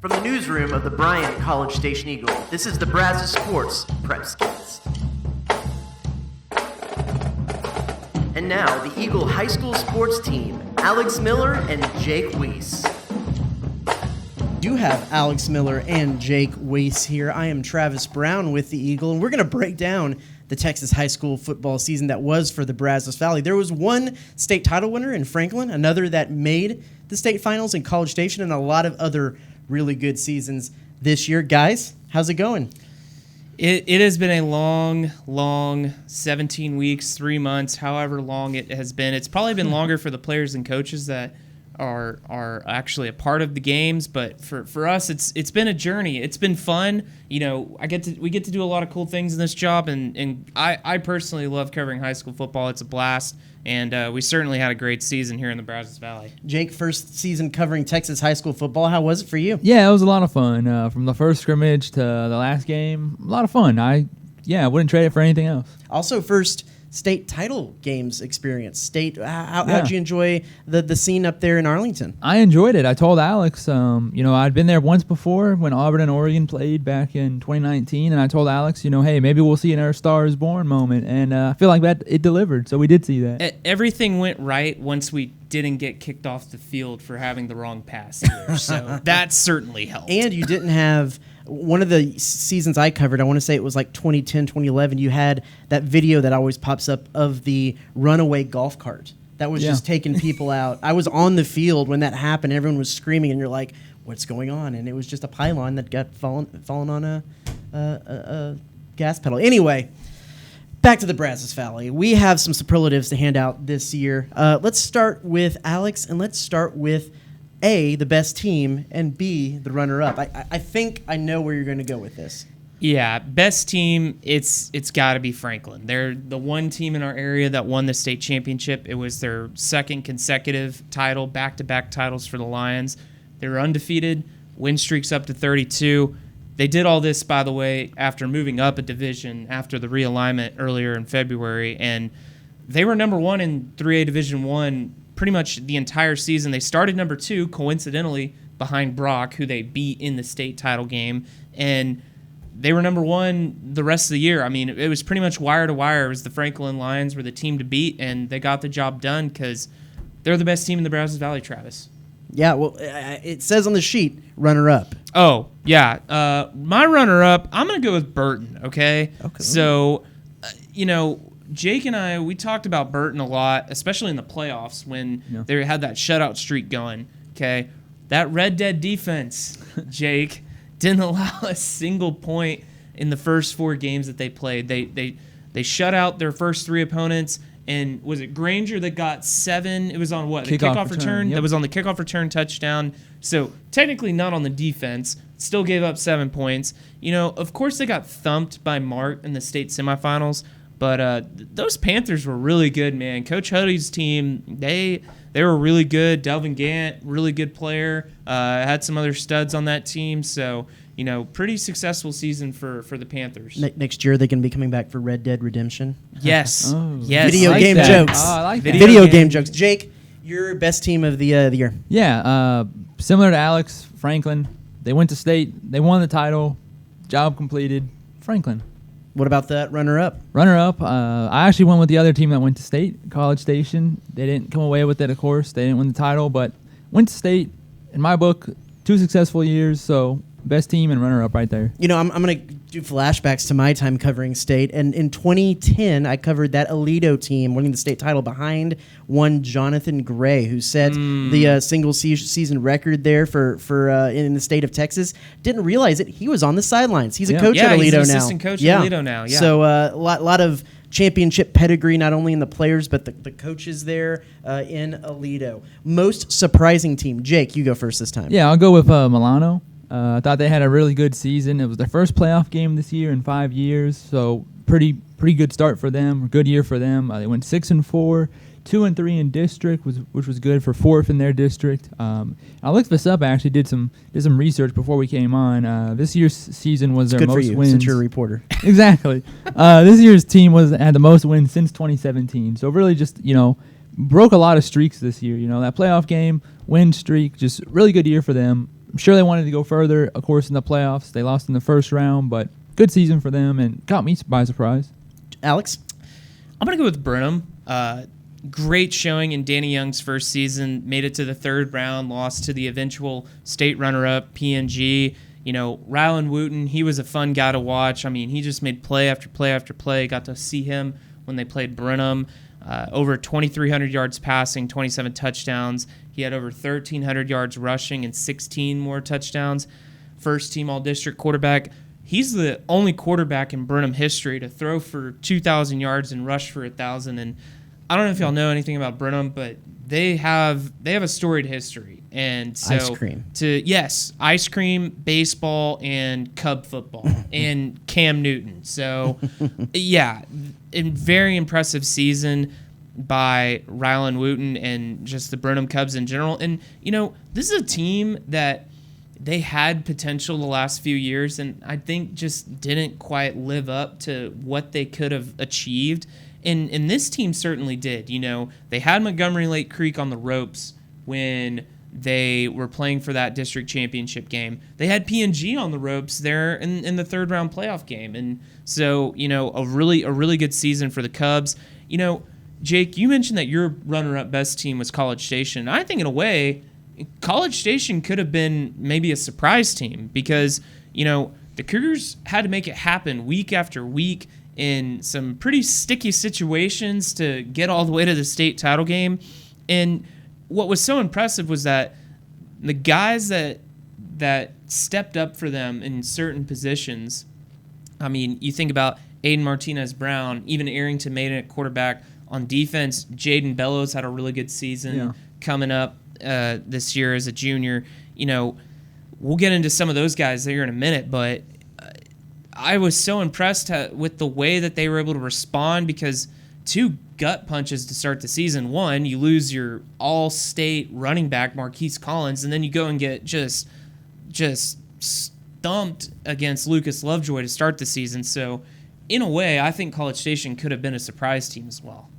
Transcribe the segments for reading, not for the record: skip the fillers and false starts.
From the newsroom of the Bryant College Station Eagle, this is the Brazos Sports Prepscast. And now, the Eagle High School sports team, Alex Miller and Jake Weiss. Do have Alex Miller and Jake Weiss here. I am Travis Brown with the Eagle, and we're going to break down the Texas high school football season that was for the Brazos Valley. There was one state title winner in Franklin, another that made the state finals in College Station, and a lot of other really good seasons this year. Guys, how's it going? It has been a long 17 weeks, 3 months, however long it has been. It's probably been longer for the players and coaches that are actually a part of the games, but for us it's been a journey. It's been fun. You know, we get to do a lot of cool things in this job, and I personally love covering high school football. It's a blast, and we certainly had a great season here in the Brazos Valley. Jake, first season covering Texas high school football. How was it for you? Yeah, it was a lot of fun. From the first scrimmage to the last game, a lot of fun. I wouldn't trade it for anything else. Also, first state title games experience. How'd you enjoy the scene up there in Arlington? I enjoyed it. I told Alex, I'd been there once before when Auburn and Oregon played back in 2019, and I told Alex, hey, maybe we'll see an Star is Born moment, and I feel like that it delivered, so we did see that. Everything went right once we didn't get kicked off the field for having the wrong pass here, so that certainly helped. And you didn't have... One of the seasons I covered, I want to say it was like 2010, 2011, you had that video that always pops up of the runaway golf cart that was just taking people out. I was on the field when that happened. Everyone was screaming, and you're like, what's going on? And it was just a pylon that got fallen on a gas pedal. Anyway, back to the Brazos Valley. We have some superlatives to hand out this year. Let's start with Alex, and let's start with A, the best team, and B, the runner-up. I think I know where you're going to go with this. Yeah, best team, it's got to be Franklin. They're the one team in our area that won the state championship. It was their second consecutive title, back-to-back titles for the Lions. They were undefeated, win streaks up to 32. They did all this, by the way, after moving up a division after the realignment earlier in February, and they were number one in 3A Division I pretty much the entire season. They started number 2, coincidentally, behind Brock, who they beat in the state title game, and they were number 1 the rest of the year. I mean, it was pretty much wire to wire. It was the Franklin Lions were the team to beat, and they got the job done because they're the best team in the Brazos Valley, Travis. Yeah, well, it says on the sheet, runner-up. Oh, yeah. My runner-up, I'm going to go with Burton, okay? So, Jake and I, we talked about Burton a lot, especially in the playoffs when they had that shutout streak going, okay? That Red Dead defense, Jake, didn't allow a single point in the first 4 games that they played. They shut out their first 3 opponents, and was it Granger that got 7? It was on what? The kickoff return? Yep. That was on the kickoff return touchdown. So technically not on the defense, still gave up 7 points. Of course they got thumped by Mart in the state semifinals, but those Panthers were really good, man. Coach Hoodie's team, they were really good. Delvin Gant, really good player. Had some other studs on that team. So, pretty successful season for the Panthers. Next year, they can be coming back for Red Dead Redemption. Yes. Yes. Video like game that. jokes. Oh, I like that. Video game jokes. Jake, your best team of the year. Yeah, similar to Alex, Franklin. They went to state. They won the title. Job completed. Franklin. What about that runner-up? Runner-up, I actually went with the other team that went to state, College Station. They didn't come away with it, of course. They didn't win the title, but went to state. In my book, 2 successful years, so best team and runner-up right there. I'm going to do flashbacks to my time covering state. And in 2010, I covered that Aledo team winning the state title behind one Jonathan Gray, who set the single season record there for in the state of Texas. Didn't realize it. He was on the sidelines. He's a coach at Aledo now. He's an assistant coach at Aledo now. Yeah. So a lot of championship pedigree, not only in the players, but the coaches there in Aledo. Most surprising team. Jake, you go first this time. Yeah, I'll go with Milano. I thought they had a really good season. It was their first playoff game this year in 5 years, so pretty good start for them. Good year for them. They went 6-4, 2-3 in district, which was good for 4th in their district. I looked this up. I actually did some research before we came on. This year's season was their most wins. Good for you, since you're a reporter. Exactly. This year's team had the most wins since 2017. So really just broke a lot of streaks this year. That playoff game, win streak, just really good year for them. I'm sure they wanted to go further, of course, in the playoffs. They lost in the first round, but good season for them and caught me by surprise. Alex? I'm going to go with Burnham. Great showing in Danny Young's first season. Made it to the third round, lost to the eventual state runner-up, PNG. Rylan Wooten, he was a fun guy to watch. I mean, he just made play after play after play. Got to see him when they played Brenham. Over 2,300 yards passing, 27 touchdowns. He had over 1,300 yards rushing and 16 more touchdowns. First team all-district quarterback. He's the only quarterback in Burnham history to throw for 2,000 yards and rush for 1,000. And I don't know if y'all know anything about Burnham, but they have a storied history. And so ice cream. Ice cream, baseball, and Cub football, and Cam Newton. So, yeah, a very impressive season by Rylan Wooten and just the Burnham Cubs in general. And, this is a team that they had potential the last few years, and I think just didn't quite live up to what they could have achieved. And this team certainly did. They had Montgomery Lake Creek on the ropes when they were playing for that district championship game. They had PNG on the ropes there in the third round playoff game. And so, a really good season for the Cubs. Jake, you mentioned that your runner-up best team was College Station. I think in a way, College Station could have been maybe a surprise team because, the Cougars had to make it happen week after week in some pretty sticky situations to get all the way to the state title game. And what was so impressive was that the guys that stepped up for them in certain positions, I mean, you think about Aiden Martinez-Brown, even Arrington made it at quarterback. On defense, Jaden Bellows had a really good season coming up this year as a junior. We'll get into some of those guys here in a minute, but I was so impressed with the way that they were able to respond because two gut punches to start the season. One, you lose your all-state running back, Marquise Collins, and then you go and get just stumped against Lucas Lovejoy to start the season. So, in a way, I think College Station could have been a surprise team as well.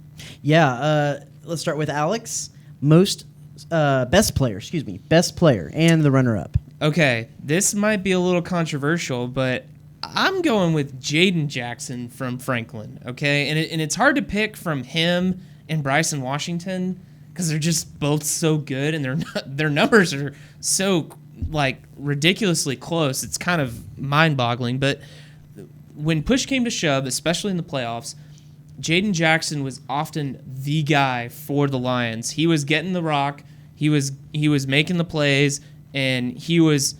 Yeah, let's start with Alex. Best player, and the runner-up. Okay, this might be a little controversial, but I'm going with Jaden Jackson from Franklin, okay? And it's hard to pick from him and Bryson Washington because they're just both so good and their numbers are so, ridiculously close. It's kind of mind-boggling. But when push came to shove, especially in the playoffs, Jaden Jackson was often the guy for the Lions. He was getting the rock, he was making the plays, and he was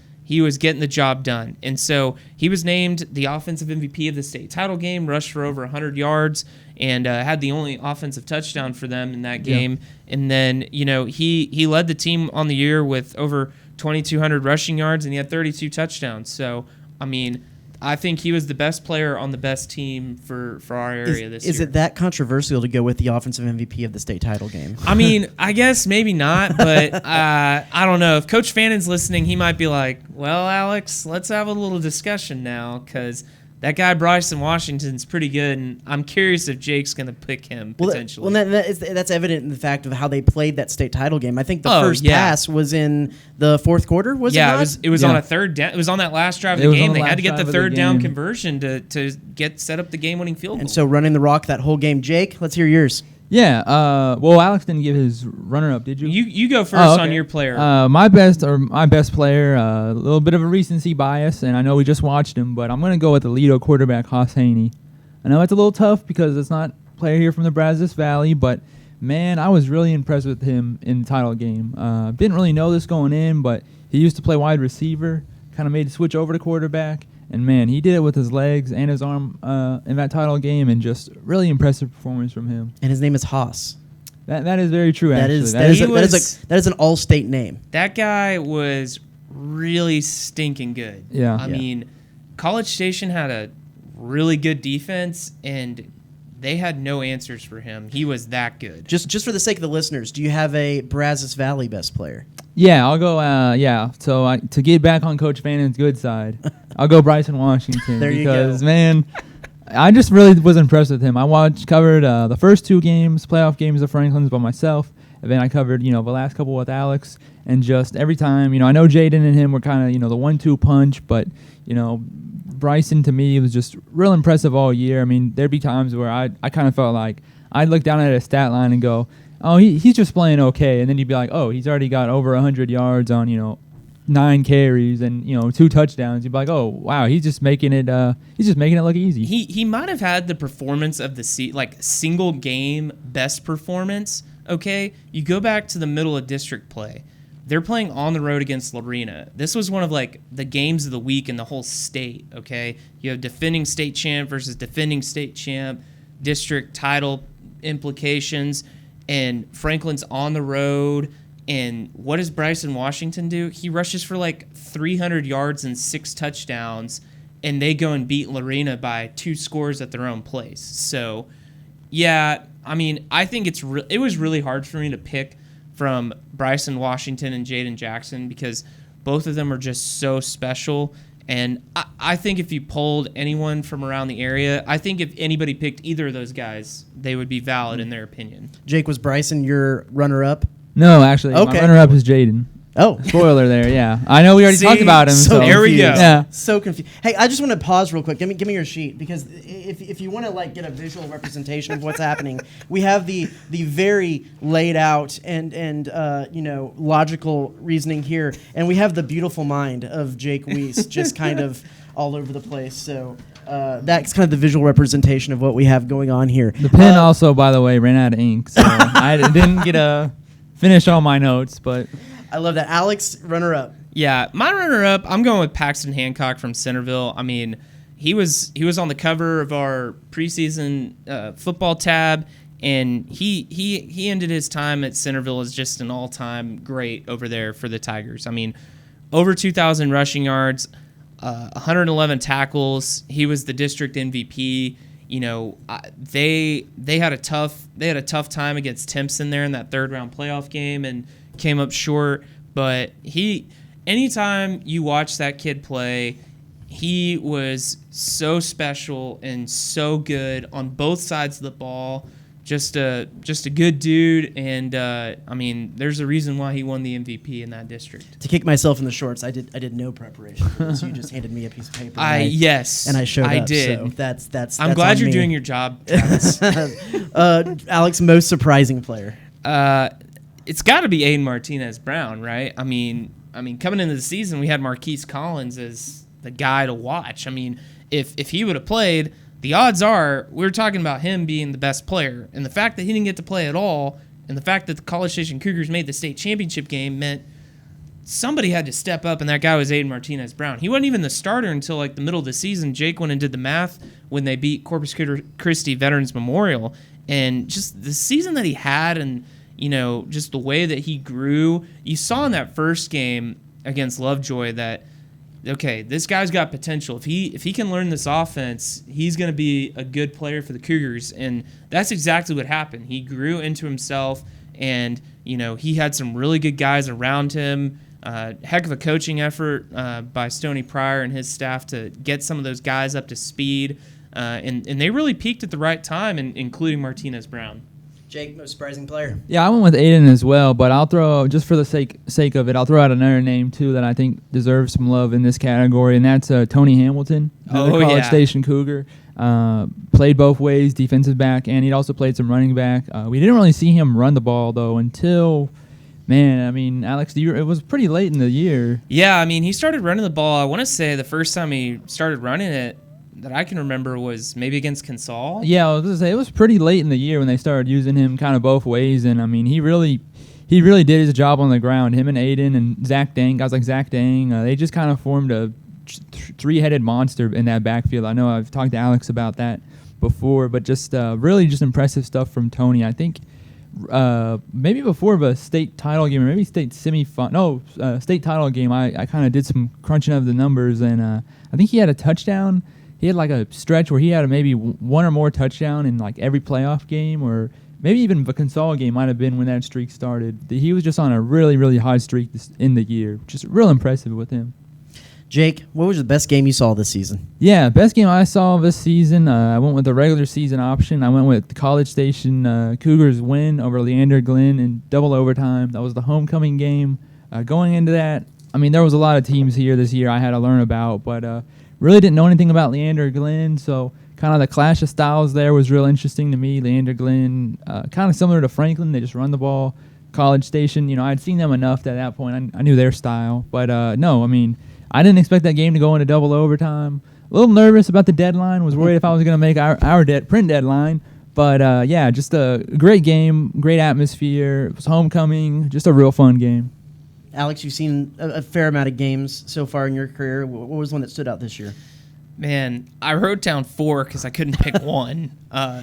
getting the job done. And so he was named the offensive MVP of the state title game, rushed for over 100 yards, and had the only offensive touchdown for them in that game. Yeah. And then, he led the team on the year with over 2,200 rushing yards, and he had 32 touchdowns. So, I mean, I think he was the best player on the best team for our area this year. Is it that controversial to go with the offensive MVP of the state title game? I mean, I guess maybe not, but I don't know. If Coach Fannon's listening, he might be like, well, Alex, let's have a little discussion now because that guy Bryson Washington's pretty good, and I'm curious if Jake's going to pick him potentially. That's evident in the fact of how they played that state title game. I think the first pass was in the fourth quarter, was it not? It was on a third down. It was on that last drive of the game. They had to get the third down conversion to set up the game-winning field goal. And so running the rock that whole game. Jake, let's hear yours. Yeah, well, Alex didn't give his runner-up, did you? You go first on your player. My best player, a little bit of a recency bias, and I know we just watched him, but I'm going to go with the Lido quarterback, Haas Haney. I know it's a little tough because it's not a player here from the Brazos Valley, but, man, I was really impressed with him in the title game. Didn't really know this going in, but he used to play wide receiver, kind of made the switch over to quarterback. And, man, he did it with his legs and his arm in that title game, and just really impressive performance from him. And his name is Haas. That is very true, actually. That is an all-state name. That guy was really stinking good. Yeah. I mean, College Station had a really good defense, and they had no answers for him. He was that good. Just for the sake of the listeners, do you have a Brazos Valley best player? Yeah, I'll go. So to get back on Coach Fannon's good side, I'll go Bryson Washington. There you go. Because, man, I just really was impressed with him. I covered the first two playoff games of Franklin's by myself, event I covered, the last couple with Alex, and just every time, I know Jaden and him were kind of, the 1-2 punch, but, Bryson to me was just real impressive all year. I mean, there'd be times where I kind of felt like I'd look down at a stat line and go, oh, he's just playing okay, and then you'd be like, oh, he's already got over 100 yards on, 9 carries and 2 touchdowns. You'd be like, oh wow, he's just making it look easy. He might have had the performance of the single game best performance. Okay, you go back to the middle of district play. They're playing on the road against Lorena. This was one of the games of the week in the whole state. Okay, you have defending state champ versus defending state champ, district title implications, and Franklin's on the road. And what does Bryson Washington do? He rushes for 300 yards and 6 touchdowns, and they go and beat Lorena by 2 scores at their own place. So, yeah, I mean, I think it was really hard for me to pick from Bryson Washington and Jaden Jackson because both of them are just so special. And I think if you polled anyone from around the area, I think if anybody picked either of those guys, they would be valid in their opinion. Jake, was Bryson your runner-up? No, actually, Okay. my runner-up is Jaden. Oh. Spoiler there, yeah. I know we already talked about him. So there we go. Yeah. So confused. Hey, I just want to pause real quick. Give me your sheet because if you want to get a visual representation of what's happening, we have the very laid out and logical reasoning here, and we have the beautiful mind of Jake Weiss just kind of all over the place. So. That's kind of the visual representation of what we have going on here. The pen also, by the way, ran out of ink, so I didn't get to finish all my notes, but... I love that. Alex, runner-up. Yeah, my runner-up, I'm going with Paxton Hancock from Centerville. I mean, he was on the cover of our preseason football tab, and he ended his time at Centerville as just an all-time great over there for the Tigers. I mean, over 2,000 rushing yards, 111 tackles. He was the district MVP. They had a tough time against Timpson there in that 3rd round playoff game and came up short. But anytime you watch that kid play, he was so special and so good on both sides of the ball. Just a good dude, and I mean, there's a reason why he won the MVP in that district. To kick myself in the shorts, I did no preparation for this. You just handed me a piece of paper. Yes, and I showed up. I did. So that's. I'm glad on you're me. doing your job, Travis. Alex, most surprising player. It's got to be Aiden Martinez Brown, right? I mean, coming into the season, we had Marquise Collins as the guy to watch. I mean, if he would have played, the odds are we're talking about him being the best player. And the fact that he didn't get to play at all, and the fact that the College Station Cougars made the state championship game meant somebody had to step up, and that guy was Aiden Martinez Brown. He wasn't even the starter until the middle of the season. Jake went and did the math when they beat Corpus Christi Veterans Memorial. And just the season that he had and, just the way that he grew, you saw in that first game against Lovejoy that, okay, this guy's got potential. If he can learn this offense, he's going to be a good player for the Cougars, and that's exactly what happened. He grew into himself, and he had some really good guys around him. Heck of a coaching effort by Stoney Pryor and his staff to get some of those guys up to speed, and they really peaked at the right time, including Martinez Brown. Jake, most surprising player. Yeah, I went with Aiden as well, but I'll throw, just for the sake of it, I'll throw out another name, too, that I think deserves some love in this category, and that's Tony Hamilton, another College Station Cougar. Played both ways, defensive back, and he'd also played some running back. We didn't really see him run the ball, though, until, Alex, it was pretty late in the year. Yeah, he started running the ball. I want to say the first time he started running it that I can remember was maybe against Consol. Yeah, I was going to say, it was pretty late in the year when they started using him kind of both ways, and, he really did his job on the ground. Him and Aiden and Zach Dang, guys like Zach Dang, they just kind of formed a three-headed monster in that backfield. I know I've talked to Alex about that before, but just really just impressive stuff from Tony. I think maybe before the state title game, or maybe state title game, I kind of did some crunching of the numbers, and I think he had a touchdown. He had a stretch where he had maybe one or more touchdown in every playoff game, or maybe even the Consol game might have been when that streak started. He was just on a really, really high streak in the year. Just real impressive with him. Jake, what was the best game you saw this season? Yeah, best game I saw this season, I went with the regular season option. I went with the College Station Cougars win over Leander Glenn in double overtime. That was the homecoming game. Going into that, I mean, there was a lot of teams here this year I had to learn about, but really didn't know anything about Leander Glenn, so kind of the clash of styles there was real interesting to me. Leander Glenn, kind of similar to Franklin, they just run the ball. College Station, I'd seen them enough at that point. I knew their style, but no, I mean, I didn't expect that game to go into double overtime. A little nervous about the deadline. Was worried if I was going to make our print deadline. But, yeah, just a great game, great atmosphere. It was homecoming, just a real fun game. Alex, you've seen a fair amount of games so far in your career. What was one that stood out this year? Man, I wrote down 4 because I couldn't pick one.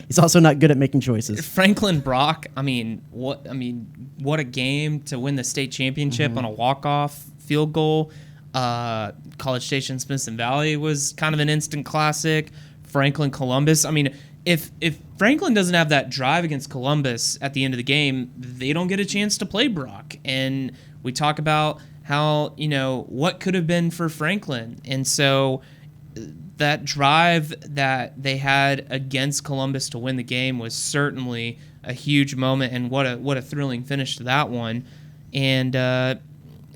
He's also not good at making choices. Franklin Brock, what a game to win the state championship on a walk-off field goal. College Station Smithson Valley was kind of an instant classic. Franklin Columbus. I mean, if Franklin doesn't have that drive against Columbus at the end of the game, they don't get a chance to play Brock. And we talk about how, what could have been for Franklin. And so that drive that they had against Columbus to win the game was certainly a huge moment, and what a thrilling finish to that one. And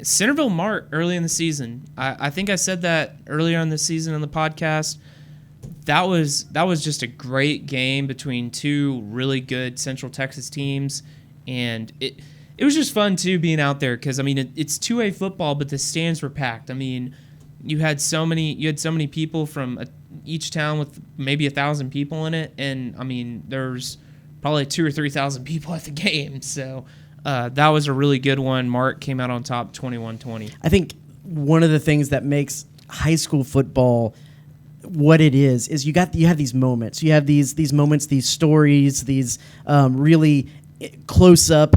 Centerville Mart early in the season. I think I said that earlier in the season on the podcast. That was just a great game between two really good Central Texas teams, and it was just fun too being out there because it's 2A football, but the stands were packed. I mean, you had so many people from each town with maybe 1,000 people in it, and there's probably 2,000 or 3,000 people at the game. So that was a really good one. Mark came out on top 21-20. I think one of the things that makes high school football what it is you have these moments. You have these moments, these stories, these really close up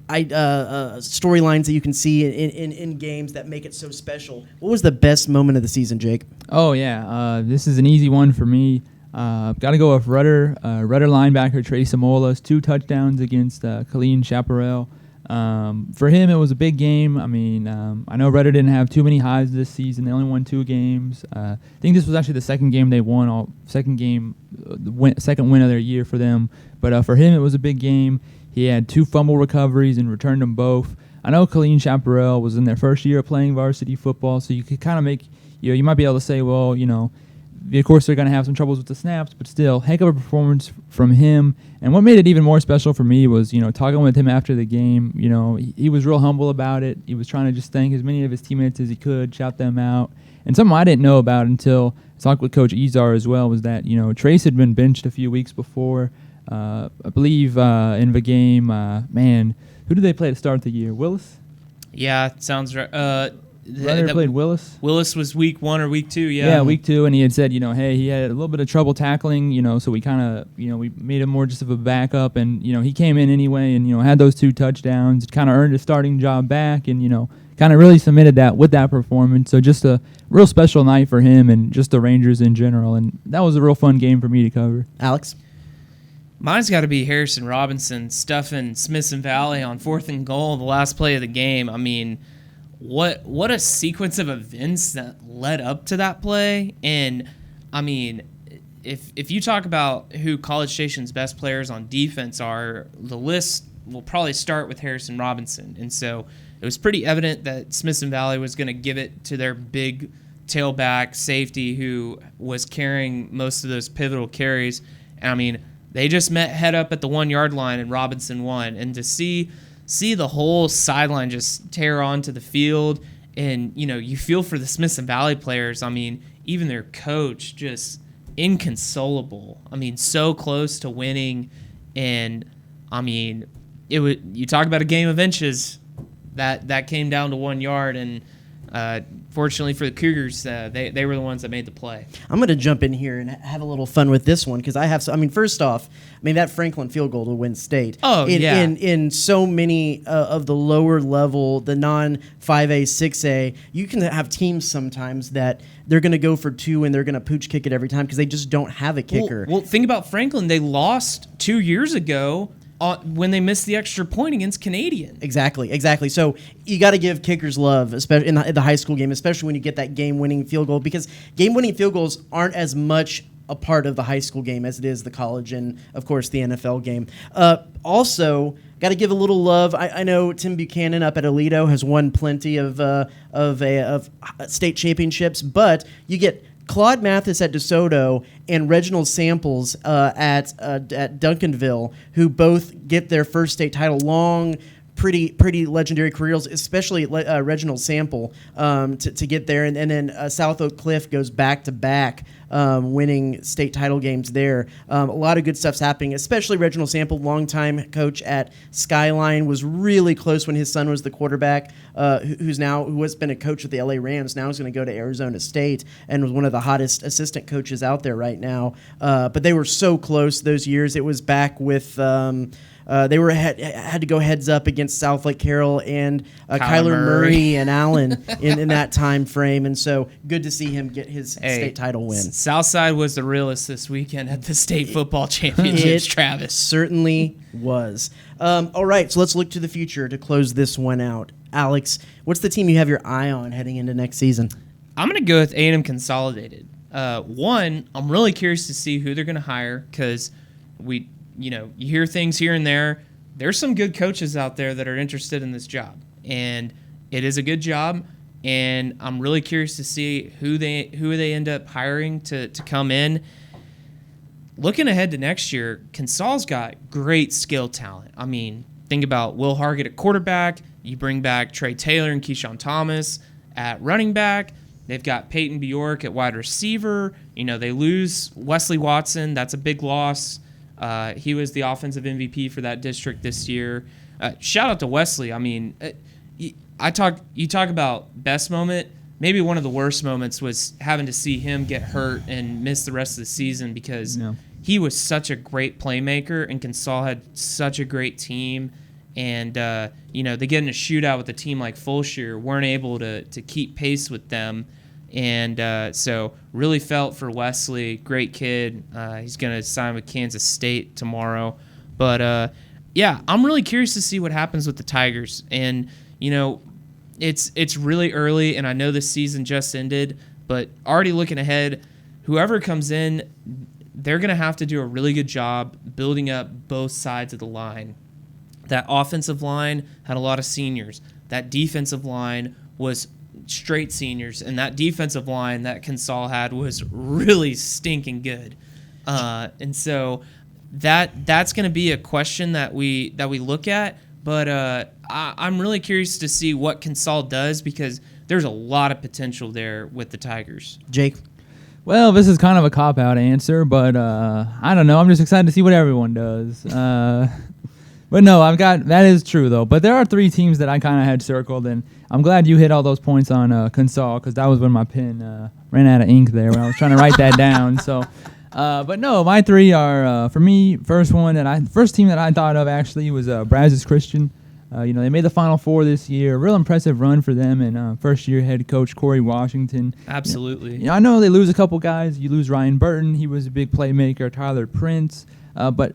storylines that you can see in games that make it so special. What was the best moment of the season, Jake? Oh yeah, this is an easy one for me. Got to go with Rudder linebacker Trey Samolas, 2 touchdowns against Colleen Chaparral. For him, it was a big game. I know Rudder didn't have too many highs this season. They only won 2 games. I think this was actually the second game they won, second win of their year for them. But for him, it was a big game. He had 2 fumble recoveries and returned them both. I know Colleen Chaparral was in their first year of playing varsity football, so you could kind of make, you might be able to say, well, of course they're going to have some troubles with the snaps, but still, heck of a performance from him. And what made it even more special for me was, talking with him after the game, he was real humble about it. He was trying to just thank as many of his teammates as he could, shout them out. And something I didn't know about until I talked with Coach Izar as well was that, Trace had been benched a few weeks before. I believe in the game, who did they play to start the year? Willis? Yeah, sounds right. Rudder played Willis. Willis was week 1 or week 2, yeah. Yeah, week 2, and he had said, hey, he had a little bit of trouble tackling, so we kind of, we made him more just of a backup, and, he came in anyway and, had those 2 touchdowns, kind of earned his starting job back, and, kind of really cemented that with that performance. So just a real special night for him and just the Rangers in general, and that was a real fun game for me to cover. Alex? Mine's got to be Harrison Robinson stuffing Smithson Valley on 4th and goal, the last play of the game. What a sequence of events that led up to that play. And if you talk about who College Station's best players on defense are, the list will probably start with Harrison Robinson. And so it was pretty evident that Smithson Valley was going to give it to their big tailback safety who was carrying most of those pivotal carries. And they just met head up at the 1-yard line and Robinson won. And to see the whole sideline just tear onto the field, and you feel for the Smithson Valley players. Even their coach just inconsolable. So close to winning, and you talk about a game of inches that came down to 1 yard, and fortunately for the Cougars, they were the ones that made the play. I'm going to jump in here and have a little fun with this one because I have. First off, that Franklin field goal to win state. Oh, yeah. In so many of the lower level, the non-5A, 6A, you can have teams sometimes that they're going to go for 2 and they're going to pooch kick it every time because they just don't have a kicker. Well, think about Franklin. They lost 2 years ago when they missed the extra point against Canadian. Exactly. So you got to give kickers love, especially in the high school game, especially when you get that game-winning field goal, because game-winning field goals aren't as much a part of the high school game as it is the college and, of course, the NFL game. Also, got to give a little love. I know Tim Buchanan up at Aledo has won plenty of state championships, but you get Claude Mathis at DeSoto and Reginald Samples at Duncanville, who both get their first state title. Long, pretty legendary careers, especially Reginald Sample to get there, and then South Oak Cliff goes back to back, winning state title games there. A lot of good stuff's happening, especially Reginald Sample, longtime coach at Skyline, was really close when his son was the quarterback, who has been a coach with the LA Rams. Now he's going to go to Arizona State and was one of the hottest assistant coaches out there right now. But they were so close those years. It was back with. They had to go heads up against South Lake Carroll and Kyler Murray and Allen in that time frame, and so good to see him get his state title win. Southside was the realest this weekend at the state football championships, Travis. Certainly was. All right, so let's look to the future to close this one out. Alex, what's the team you have your eye on heading into next season? I'm going to go with A&M Consolidated. One, I'm really curious to see who they're going to hire because you hear things here and there. There's some good coaches out there that are interested in this job, and it is a good job. And I'm really curious to see who they end up hiring to come in. Looking ahead to next year, Consol's got great skill talent. I mean, think about Will Hargett at quarterback. You bring back Trey Taylor and Keyshawn Thomas at running back. They've got Peyton Bjork at wide receiver. They lose Wesley Watson. That's a big loss. He was the offensive MVP for that district this year. Shout out to Wesley. I mean, you talk about best moment. Maybe one of the worst moments was having to see him get hurt and miss the rest of the season because he was such a great playmaker, and Consol had such a great team. And, they get in a shootout with a team like Fulshire, weren't able to keep pace with them. And so really felt for Wesley. Great kid. He's going to sign with Kansas State tomorrow. But, I'm really curious to see what happens with the Tigers. And, it's really early, and I know this season just ended. But already looking ahead, whoever comes in, they're going to have to do a really good job building up both sides of the line. That offensive line had a lot of seniors. That defensive line was straight seniors, and that defensive line that Consol had was really stinking good. And so that's going to be a question that we look at. But I'm really curious to see what Consol does because there's a lot of potential there with the Tigers. Jake? Well, this is kind of a cop-out answer, but I don't know. I'm just excited to see what everyone does. But no, that is true though. But there are three teams that I kind of had circled, and I'm glad you hit all those points on Consol because that was when my pen ran out of ink there when I was trying to write that down. So, but no, my three are for me. First team that I thought of actually was Brazos Christian. They made the Final Four this year. A real impressive run for them, and first-year head coach Corey Washington. Absolutely. I know they lose a couple guys. You lose Ryan Burton. He was a big playmaker. Tyler Prince. But,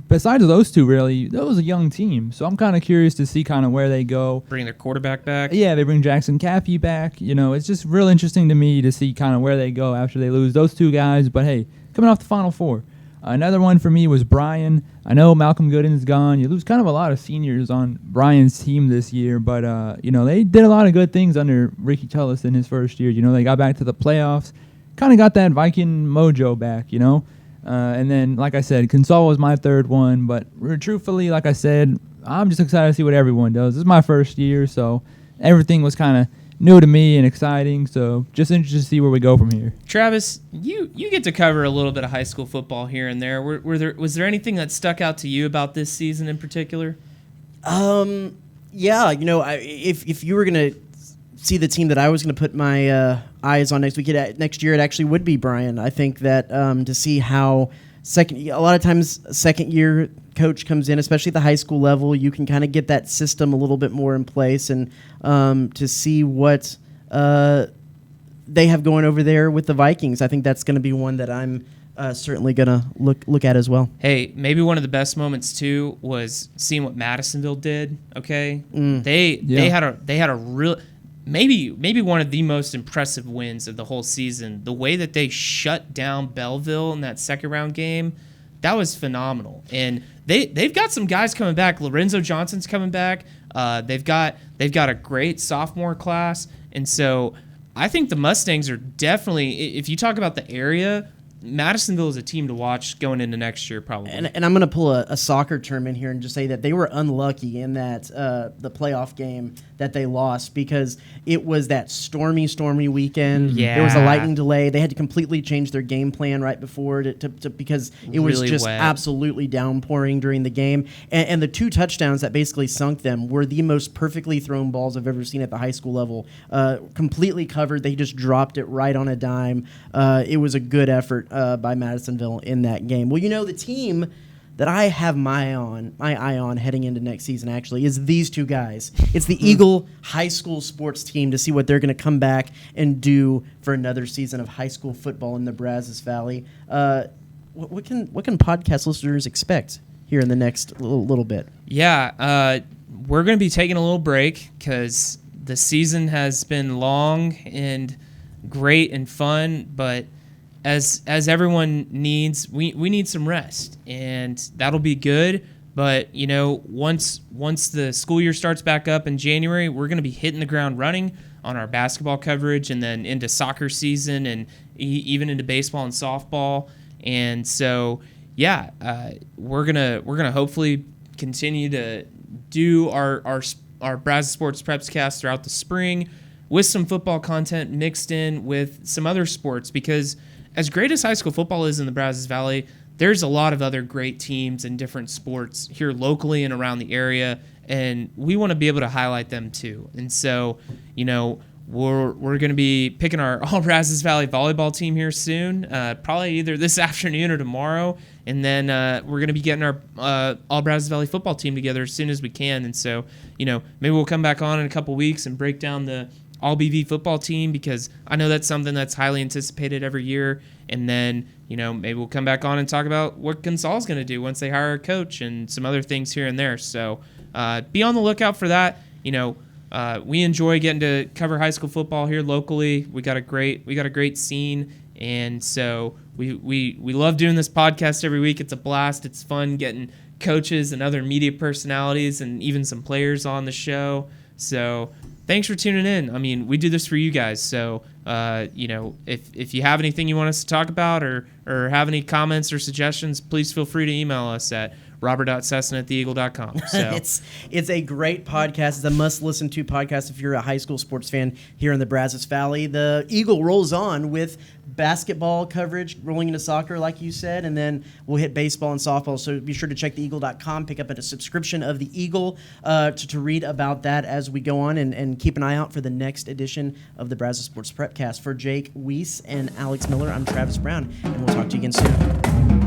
besides those two, really, that was a young team. So I'm kind of curious to see kind of where they go. Bring their quarterback back. Yeah, they bring Jackson Caffey back. It's just real interesting to me to see kind of where they go after they lose those two guys. But, hey, coming off the Final Four. Another one for me was Bryan. I know Malcolm Gooden's gone. You lose kind of a lot of seniors on Bryan's team this year. But, they did a lot of good things under Ricky Tullis in his first year. They got back to the playoffs. Kind of got that Viking mojo back, And then, like I said, Consol was my third one. But truthfully, like I said, I'm just excited to see what everyone does. This is my first year, so everything was kind of new to me and exciting. So just interested to see where we go from here. Travis, you get to cover a little bit of high school football here and there. Was there anything that stuck out to you about this season in particular? Yeah, if you were gonna see the team that I was going to put my eyes on next year, it actually would be Bryan. I think that to see how a lot of times second year coach comes in, especially at the high school level, you can kind of get that system a little bit more in place, and to see what they have going over there with the Vikings. I think that's going to be one that I'm certainly gonna look at as well. Hey, maybe one of the best moments too was seeing what Madisonville did. Okay, they had a real maybe one of the most impressive wins of the whole season. The way that they shut down Belleville in that second round game, that was phenomenal. And they've got some guys coming back. Lorenzo Johnson's coming back. They've got a great sophomore class, and so I think the Mustangs are definitely, if you talk about the area, Madisonville is a team to watch going into next year, probably. And I'm going to pull a soccer term in here and just say that they were unlucky in that the playoff game that they lost, because it was that stormy weekend. Yeah. There was a lightning delay. They had to completely change their game plan right before because it was Really just wet. absolutely downpouring during the game. And the 2 touchdowns that basically sunk them were the most perfectly thrown balls I've ever seen at the high school level. Completely covered. They just dropped it right on a dime. It was a good effort by Madisonville in that game. Well, the team that I have my eye on heading into next season actually is these 2 guys. It's the Eagle High School sports team, to see what they're going to come back and do for another season of high school football in the Brazos Valley. What can podcast listeners expect here in the next little bit? Yeah, we're going to be taking a little break because the season has been long and great and fun, but as everyone needs, we need some rest, and that'll be good. But once the school year starts back up in January, we're going to be hitting the ground running on our basketball coverage, and then into soccer season, and even into baseball and softball. And so, we're gonna hopefully continue to do our Brazos Sports Preps cast throughout the spring, with some football content mixed in with some other sports, because as great as high school football is in the Brazos Valley, there's a lot of other great teams in different sports here locally and around the area, and we want to be able to highlight them too. And so, we're going to be picking our All Brazos Valley volleyball team here soon, probably either this afternoon or tomorrow, and then we're going to be getting our All Brazos Valley football team together as soon as we can. And so, maybe we'll come back on in a couple weeks and break down the All BV football team, because I know that's something that's highly anticipated every year. And then, maybe we'll come back on and talk about what Gonzal's going to do once they hire a coach and some other things here and there. So be on the lookout for that. We enjoy getting to cover high school football here locally. We got a great scene, and so we love doing this podcast every week. It's a blast. It's fun getting coaches and other media personalities and even some players on the show. So thanks for tuning in. I mean, we do this for you guys. So, if you have anything you want us to talk about or have any comments or suggestions, please feel free to email us at robert.sesson@theeagle.com. So it's a great podcast. It's a must-listen to podcast if you're a high school sports fan here in the Brazos Valley. The Eagle rolls on with basketball coverage, rolling into soccer, like you said, and then we'll hit baseball and softball. So be sure to check theeagle.com, pick up a subscription of the Eagle to read about that as we go on, and keep an eye out for the next edition of the Brazos Sports Prepcast. For Jake Weiss and Alex Miller, I'm Travis Brown, and we'll talk to you again soon.